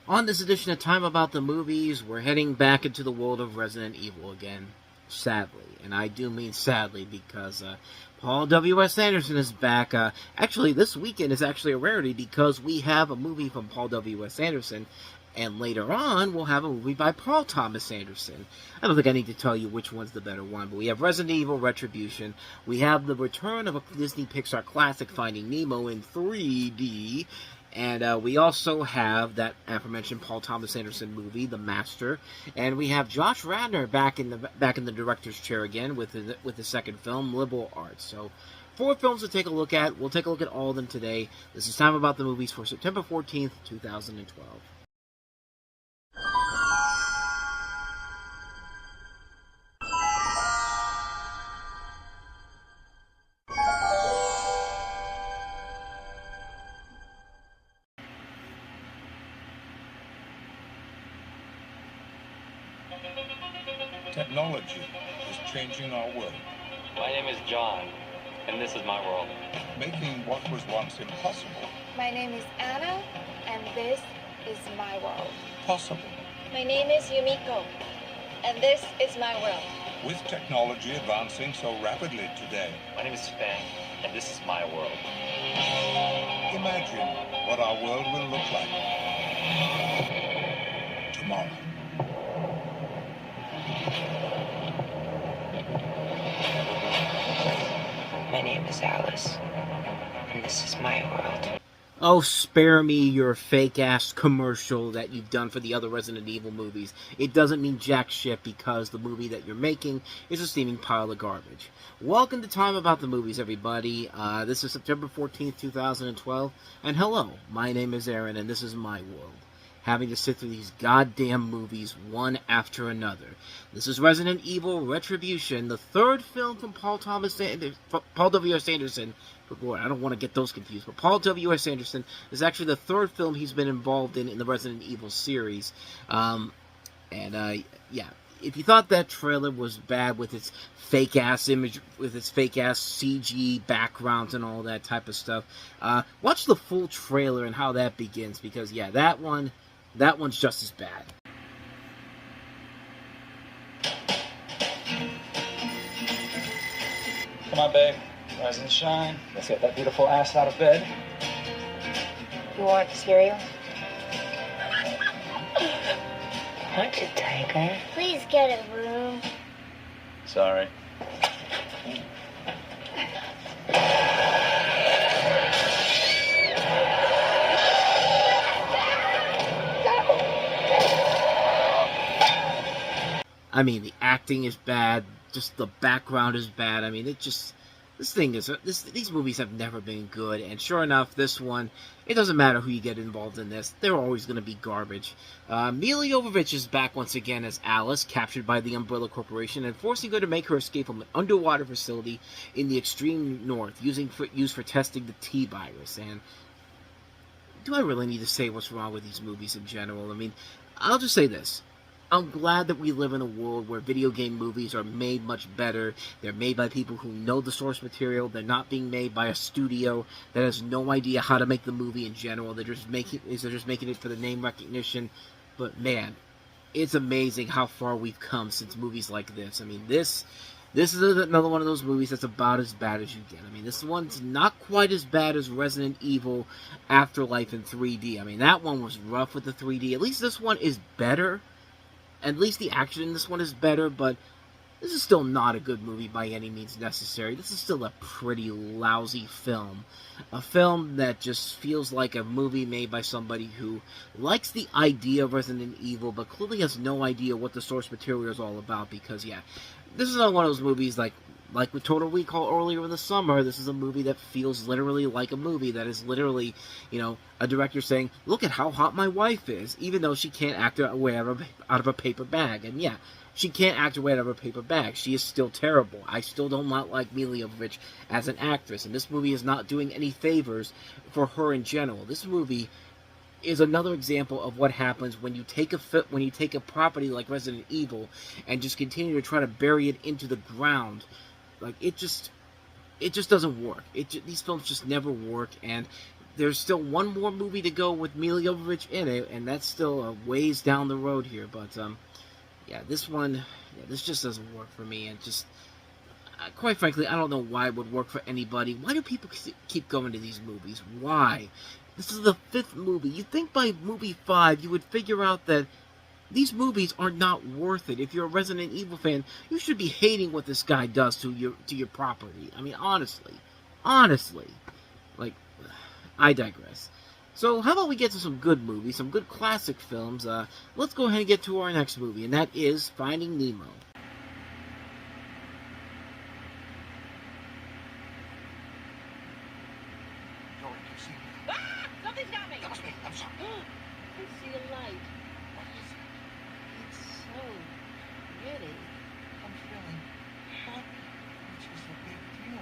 On this edition of Time About the Movies, we're heading back into the world of Resident Evil again, sadly. And I do mean sadly because Paul W.S. Anderson is back. Actually, this weekend is actually a rarity because we have a movie from Paul W.S. Anderson, and later on, we'll have a movie by Paul Thomas Anderson. I don't think I need to tell you which one's the better one, but we have Resident Evil Retribution. We have the return of a Disney Pixar classic, Finding Nemo in 3D. And we also have that aforementioned Paul Thomas Anderson movie, The Master, and we have Josh Radnor back in the director's chair again with the second film, Liberal Arts. So, 4 films to take a look at. We'll take a look at all of them today. This is Time About the Movies for September 14th, 2012. Technology is changing our world, My name is John, and this is my world. making what was once impossible My name is Anna, and this is my world. possible. My name is Yumiko, and this is my world. With technology advancing so rapidly today, My name is Sven, and this is my world. imagine what our world will look like tomorrow. My name is Alice, and this is my world. Oh, spare me your fake-ass commercial that you've done for the other Resident Evil movies. It doesn't mean jack shit because the movie that you're making is a steaming pile of garbage. Welcome to Time About the Movies, everybody. This is September 14th, 2012. And hello, my name is Aaron, and this is my world. Having to sit through these goddamn movies one after another. This is Resident Evil Retribution, the third film from Paul W.S. Anderson. But boy, I don't want to get those confused. But Paul W.S. Anderson is actually the third film he's been involved in the Resident Evil series. Yeah, if you thought that trailer was bad with its fake-ass image, with its fake-ass CG backgrounds and all that type of stuff, watch the full trailer and how that begins, because, yeah, that one's just as bad. Come on, babe. Rise and shine. Let's get that beautiful ass out of bed. You want cereal? Want a tiger? Please get a room. Sorry. I mean, the acting is bad, just the background is bad. I mean, these movies have never been good, and sure enough, this one, it doesn't matter who you get involved in this, they're always going to be garbage. Milla Jovovich is back once again as Alice, captured by the Umbrella Corporation, and forcing her to make her escape from an underwater facility in the extreme north, used for testing the T-virus. And do I really need to say what's wrong with these movies in general? I mean, I'll just say this. I'm glad that we live in a world where video game movies are made much better. They're made by people who know the source material. They're not being made by a studio that has no idea how to make the movie in general. They're just making it for the name recognition. But man, it's amazing how far we've come since movies like this. I mean, this is another one of those movies that's about as bad as you get. I mean, this one's not quite as bad as Resident Evil Afterlife in 3D. I mean, that one was rough with the 3D. At least this one is better. At least the action in this one is better, but this is still not a good movie by any means necessary. This is still a pretty lousy film. A film that just feels like a movie made by somebody who likes the idea of Resident Evil, but clearly has no idea what the source material is all about, because, yeah, this is not one of those movies like with Total Recall earlier in the summer. This is a movie that feels literally like a movie that is literally, a director saying, look at how hot my wife is, even though she can't act her way out of a paper bag. And yeah, she can't act her way out of a paper bag. She is still terrible. I still do not like Milla Jovovich as an actress, and this movie is not doing any favors for her in general. This movie is another example of what happens when you take a property like Resident Evil and just continue to try to bury it into the ground. Like, it just doesn't work. These films just never work, and there's still one more movie to go with Mila Jovovich in it, and that's still a ways down the road here. But yeah, this one, yeah, this just doesn't work for me, and just quite frankly, I don't know why it would work for anybody. Why do people keep going to these movies? Why? This is the 5th movie. You'd think by movie 5 you would figure out that these movies are not worth it. If you're a Resident Evil fan, you should be hating what this guy does to your property. I mean, honestly, like, I digress. So how about we get to some good movies, some good classic films. Let's go ahead and get to our next movie, and that is Finding Nemo. Something's got me! That was me. I'm sorry. I see a light. What is it? It's so pretty. I'm feeling happy, which is a big deal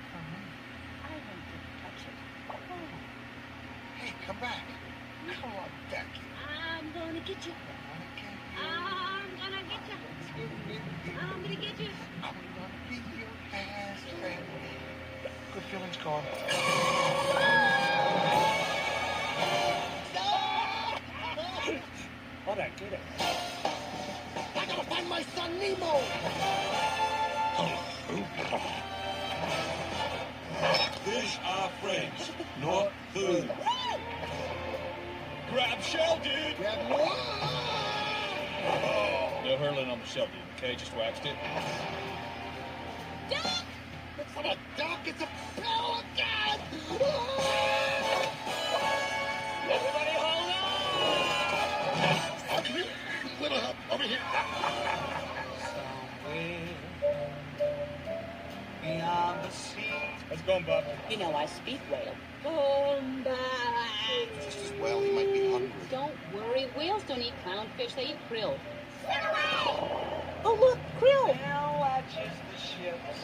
for me. I want to touch it. Oh. Hey, come back. Come on back here. I'm gonna get you. I wanna get you. I'm gonna get you. I'm gonna get you. I'm gonna be your best friend. Good feelings gone. All right, get it. I gotta find my son Nemo. Fish are friends, not food. Grab shell, dude! Grab more. No hurling on the shell, dude, okay? Just waxed it. Duck! It's not a duck, it's a pelican. Everybody hold on! Little help over here. Beyond the sea. Let's go, Bob. You know I speak whale. Come back. Just as well, he might be hungry. Don't worry, whales don't eat clownfish, they eat krill. Oh look, krill! Now watches the ships.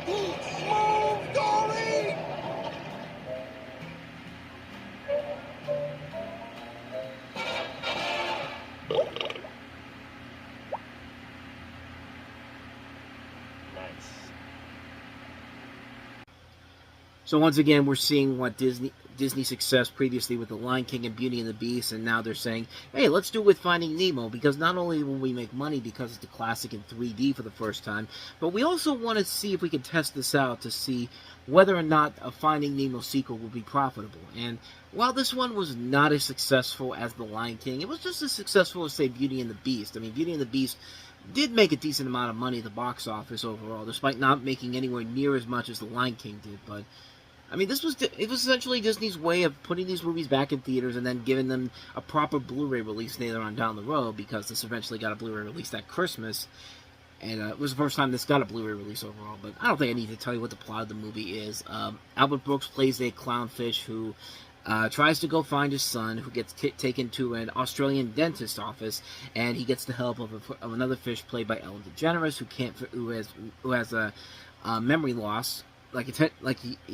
Move, Dory! Nice. So once again, we're seeing what Disney's success previously with The Lion King and Beauty and the Beast, and now they're saying, hey, let's do it with Finding Nemo, because not only will we make money because it's a classic in 3D for the first time, but we also want to see if we can test this out to see whether or not a Finding Nemo sequel will be profitable. And while this one was not as successful as The Lion King, it was just as successful as, say, Beauty and the Beast. I mean, Beauty and the Beast did make a decent amount of money at the box office overall, despite not making anywhere near as much as The Lion King did, but I mean, it was essentially Disney's way of putting these movies back in theaters and then giving them a proper Blu-ray release later on down the road, because this eventually got a Blu-ray release that Christmas, and it was the first time this got a Blu-ray release overall. But I don't think I need to tell you what the plot of the movie is. Albert Brooks plays a clownfish who tries to go find his son, who gets taken to an Australian dentist office, and he gets the help of another fish played by Ellen DeGeneres, who has a memory loss.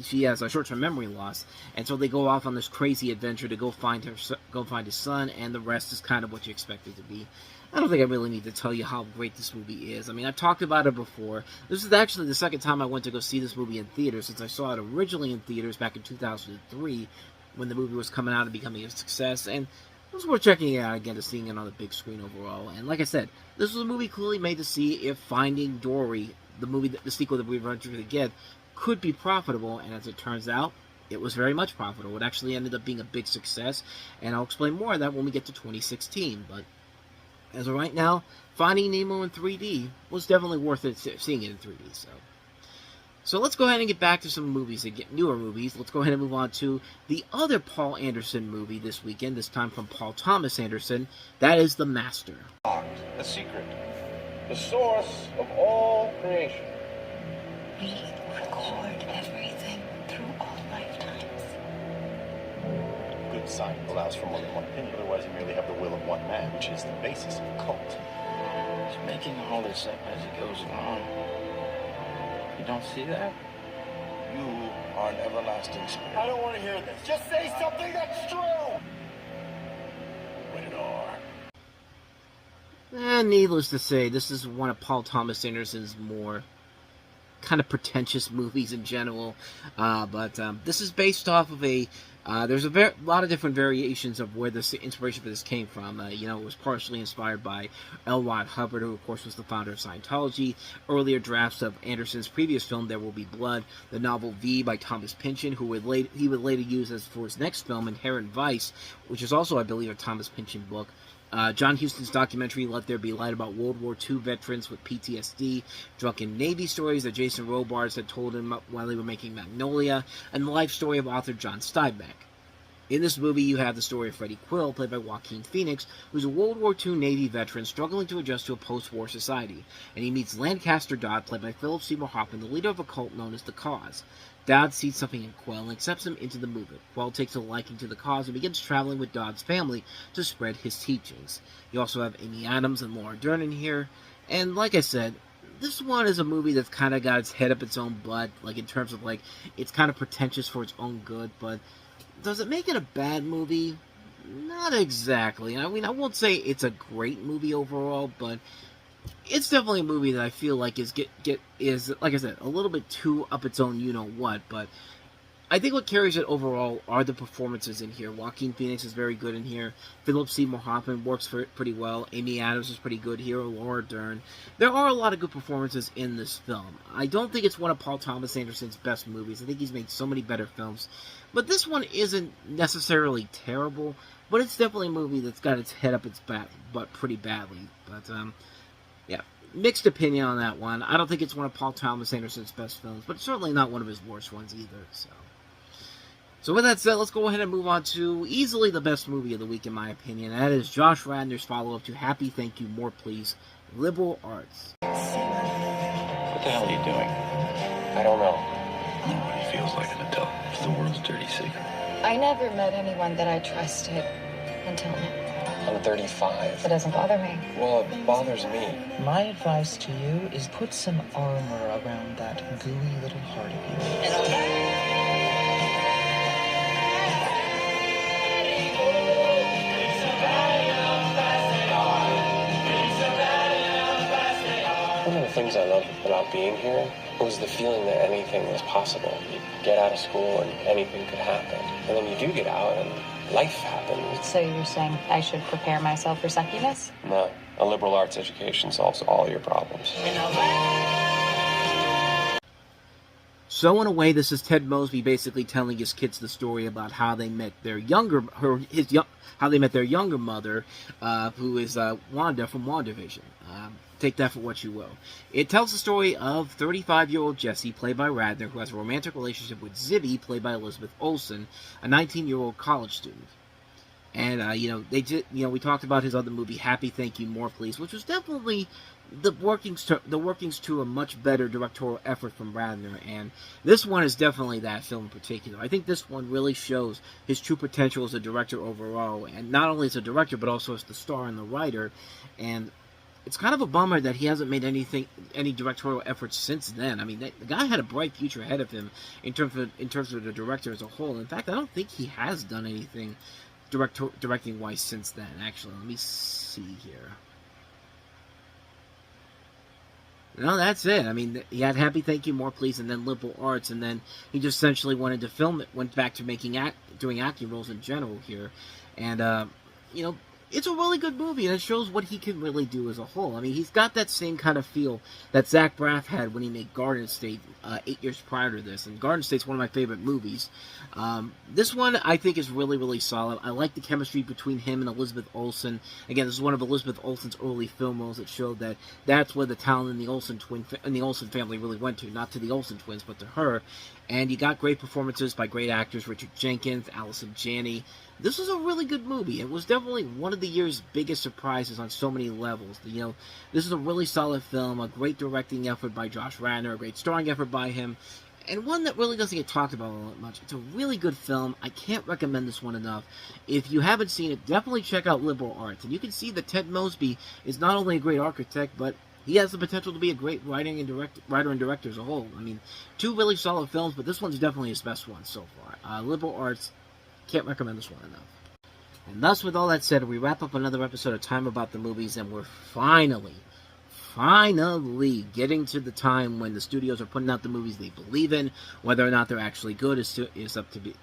She has a short-term memory loss, and so they go off on this crazy adventure to go find his son, and the rest is kind of what you expect it to be. I don't think I really need to tell you how great this movie is. I mean, I've talked about it before. This is actually the second time I went to go see this movie in theaters, since I saw it originally in theaters back in 2003, when the movie was coming out and becoming a success, and it was worth checking it out again to seeing it on the big screen overall. And like I said, this was a movie clearly made to see if Finding Dory, the sequel that we eventually get, could be profitable, and as it turns out, it was very much profitable. It actually ended up being a big success, and I'll explain more of that when we get to 2016. But as of right now, Finding Nemo in 3D was definitely worth it seeing it in 3D. So let's go ahead and get back to some movies, newer movies. Let's go ahead and move on to the other Paul Anderson movie this weekend, this time from Paul Thomas Anderson. That is The Master. A secret. The source of all creation. We record everything through all lifetimes. Good science allows for more than one opinion. Otherwise, you merely have the will of one man, which is the basis of a cult. He's making all this up as he goes along. You don't see that? You are an everlasting spirit. I don't want to hear this. Just say something that's true. Rated R. And needless to say, this is one of Paul Thomas Anderson's more kind of pretentious movies in general. But this is based off of a There's lot of different variations of where the inspiration for this came from. It was partially inspired by L. Ron Hubbard, who of course was the founder of Scientology. Earlier drafts of Anderson's previous film, There Will Be Blood, the novel V by Thomas Pynchon, who he would later use as for his next film, Inherent Vice, which is also, I believe, a Thomas Pynchon book. John Huston's documentary, Let There Be Light, about World War II veterans with PTSD, drunken Navy stories that Jason Robards had told him while they were making Magnolia, and the life story of author John Steinbeck. In this movie, you have the story of Freddie Quill, played by Joaquin Phoenix, who's a World War II Navy veteran struggling to adjust to a post-war society, and he meets Lancaster Dodd, played by Philip Seymour Hoffman, the leader of a cult known as the Cause. Dodd sees something in Quill and accepts him into the movement. Quill takes a liking to the Cause and begins traveling with Dodd's family to spread his teachings. You also have Amy Adams and Laura Dern in here, and like I said, this one is a movie that's kind of got its head up its own butt, like in terms of like, it's kind of pretentious for its own good, but does it make it a bad movie? Not exactly. I mean, I won't say it's a great movie overall, but it's definitely a movie that I feel like is like I said, a little bit too up its own you-know-what, but I think what carries it overall are the performances in here. Joaquin Phoenix is very good in here. Philip Seymour Hoffman works for it pretty well. Amy Adams is pretty good here. Laura Dern. There are a lot of good performances in this film. I don't think it's one of Paul Thomas Anderson's best movies. I think he's made so many better films. But this one isn't necessarily terrible, but it's definitely a movie that's got its head up its butt pretty badly. But, yeah, mixed opinion on that one. I don't think it's one of Paul Thomas Anderson's best films, but certainly not one of his worst ones either, So with that said, let's go ahead and move on to easily the best movie of the week, in my opinion. That is Josh Radnor's follow-up to Happy, Thank You, More Please, Liberal Arts. What the hell are you doing? I don't know. Nobody feels like an adult. It's the world's dirty secret. I never met anyone that I trusted until now. I'm 35. It doesn't bother me. Well, it bothers me. My advice to you is put some armor around that gooey little heart of yours. One of the things I loved about being here was the feeling that anything was possible. You get out of school and anything could happen. And then you do get out and life happens. So you're saying I should prepare myself for succubus? No, a liberal arts education solves all your problems. So in a way, this is Ted Mosby basically telling his kids the story about how they met their younger mother, who is Wanda from WandaVision. Take that for what you will. It tells the story of 35-year-old Jesse, played by Radnor, who has a romantic relationship with Zibby, played by Elizabeth Olsen, a 19-year-old college student. And we talked about his other movie, Happy, Thank You, More Please, which was definitely the workings to a much better directorial effort from Radnor, and this one is definitely that film in particular. I think this one really shows his true potential as a director overall, and not only as a director, but also as the star and the writer, and it's kind of a bummer that he hasn't made any directorial efforts since then. I mean, the guy had a bright future ahead of him in terms of the director as a whole. In fact, I don't think he has done anything directing-wise since then, actually. Let me see here. No, that's it. I mean, he had Happy, Thank You, More Please, and then Liberal Arts, and then he just essentially went back to doing acting roles in general here. And, it's a really good movie, and it shows what he can really do as a whole. I mean, he's got that same kind of feel that Zach Braff had when he made Garden State 8 years prior to this. And Garden State's one of my favorite movies. This one, I think, is really, really solid. I like the chemistry between him and Elizabeth Olsen. Again, this is one of Elizabeth Olsen's early film roles that showed that that's where the talent in the Olsen family really went to. Not to the Olsen twins, but to her. And you got great performances by great actors, Richard Jenkins, Allison Janney. This was a really good movie. It was definitely one of the year's biggest surprises on so many levels. This is a really solid film, a great directing effort by Josh Radnor, a great starring effort by him, and one that really doesn't get talked about all that much. It's a really good film. I can't recommend this one enough. If you haven't seen it, definitely check out Liberal Arts. And you can see that Ted Mosby is not only a great architect, but he has the potential to be a great writer and director as a whole. I mean, two really solid films, but this one's definitely his best one so far. Liberal Arts, can't recommend this one enough. And thus, with all that said, we wrap up another episode of Time About the Movies, and we're finally finally getting to the time when the studios are putting out the movies they believe in. Whether or not they're actually good is up to be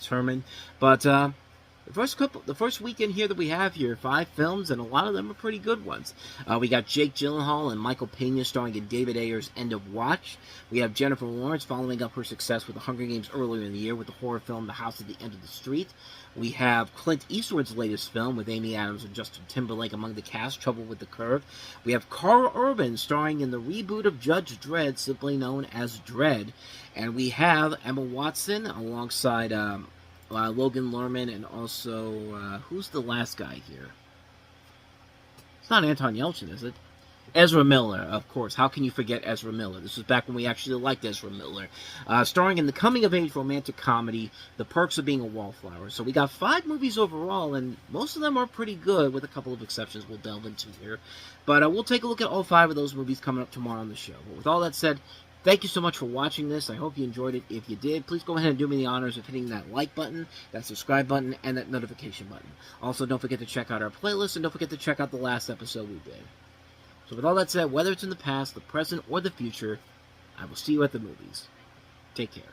determined. But the first weekend here that we have here, 5 films, and a lot of them are pretty good ones. We got Jake Gyllenhaal and Michael Pena starring in David Ayer's End of Watch. We have Jennifer Lawrence following up her success with The Hunger Games earlier in the year with the horror film The House at the End of the Street. We have Clint Eastwood's latest film with Amy Adams and Justin Timberlake among the cast, Trouble with the Curve. We have Carl Urban starring in the reboot of Judge Dredd, simply known as Dredd. And we have Emma Watson alongside Logan Lerman, and also, who's the last guy here? It's not Anton Yelchin, is it? Ezra Miller, of course. How can you forget Ezra Miller? This was back when we actually liked Ezra Miller. Starring in the coming-of-age romantic comedy, The Perks of Being a Wallflower. So we got 5 movies overall, and most of them are pretty good, with a couple of exceptions we'll delve into here. But we'll take a look at all 5 of those movies coming up tomorrow on the show. But with all that said, thank you so much for watching this. I hope you enjoyed it. If you did, please go ahead and do me the honors of hitting that like button, that subscribe button, and that notification button. Also, don't forget to check out our playlist, and don't forget to check out the last episode we did. So with all that said, whether it's in the past, the present, or the future, I will see you at the movies. Take care.